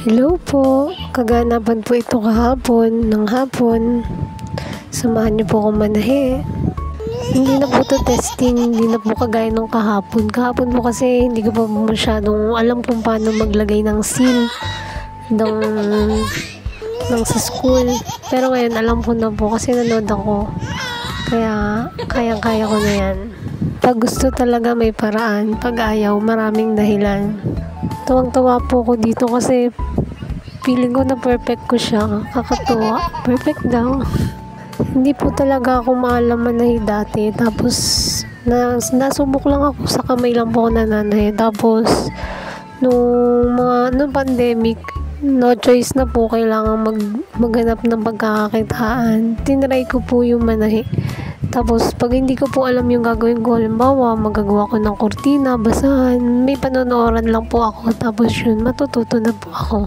Hello po, kaganapan po ito kahapon, ng hapon. Samahan niyo po akong manahe. Hindi na po to testing, hindi na po kagaya nung kahapon. Kahapon po kasi hindi ko pa masyadong alam kung paano maglagay ng seal ng sa school. Pero ngayon alam ko na po kasi nanood ako. Kaya kayang-kaya ko na yan. Pag gusto talaga may paraan, pag ayaw maraming dahilan. Tuwang-tuwa po ko dito kasi feeling ko na perfect ko siya. Kakatuwa. Perfect daw. Hindi po talaga ako maalam manahe dati. Tapos, nasubok lang ako sa kamay lang po ako nananahe. Tapos, nung pandemic, no choice na po. Kailangan maghanap ng pagkakakitaan. Tinry ko po yung manahe. Tapos, pag hindi ko po alam yung gagawin ko, halimbawa, magagawa ko ng kurtina, basahan, may panonooran lang po ako. Tapos yun, matututo na po ako.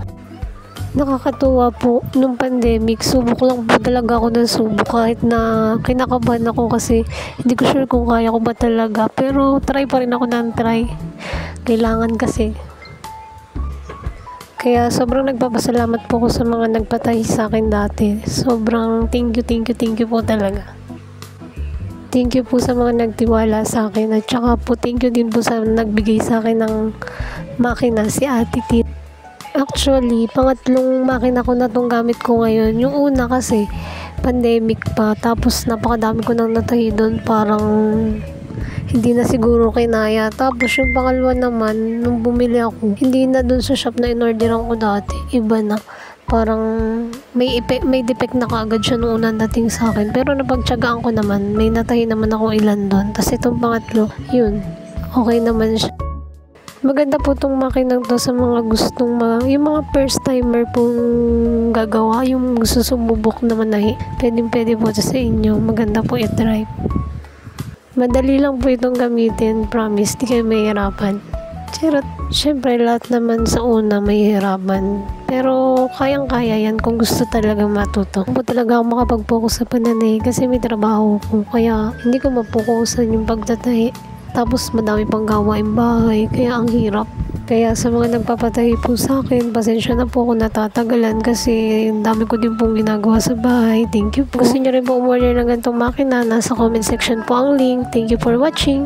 Nakakatuwa po, nung pandemic, subok lang po talaga ako ng subok. Kahit na kinakabahan ako kasi hindi ko sure kung kaya ko ba talaga. Pero, try pa rin ako ng try. Kailangan kasi. Kaya, sobrang nagpapasalamat po ako sa mga nagpatahi sa akin dati. Sobrang thank you po talaga. Thank you po sa mga nagtiwala sa akin at saka po thank you din po sa nagbigay sa akin ng makina, si Ate Tit. Actually, pangatlong makina ko na itong gamit ko ngayon. Yung una kasi, pandemic pa, tapos napakadami ko nang natahi doon, parang hindi na siguro kinaya. Tapos yung pangalawa naman, nung bumili ako, hindi na doon sa shop na inorderan ko dati, iba na. Parang may defect na kaagad siya nung unang dating sa akin. Pero napagtyagaan ko naman, may natahi naman ako ilan doon. Tapos itong pangatlo, yun, okay naman siya. Maganda po itong makinang to sa mga gustong yung mga first timer pong gagawa, yung gusto sumubok na manahi. Pwede po ito sa inyo. Maganda po i-try. Madali lang po itong gamitin, promise, di kayo mahihirapan. Siyempre, lahat naman sa una may hirapan. Pero, kayang-kaya yan kung gusto talaga matuto. Kung talaga ako makapag-focus sa pananahe kasi may trabaho ko. Kaya, hindi ko mapokusan yung pagtatahi. Tapos, madami pang gawain bahay. Kaya, ang hirap. Kaya, sa mga nagpapatahi po sa akin, pasensya na po kung natatagalan kasi dami ko din pong ginagawa sa bahay. Thank you po. Gusto nyo rin po umorder ng ganitong makina, nasa comment section po ang link. Thank you for watching.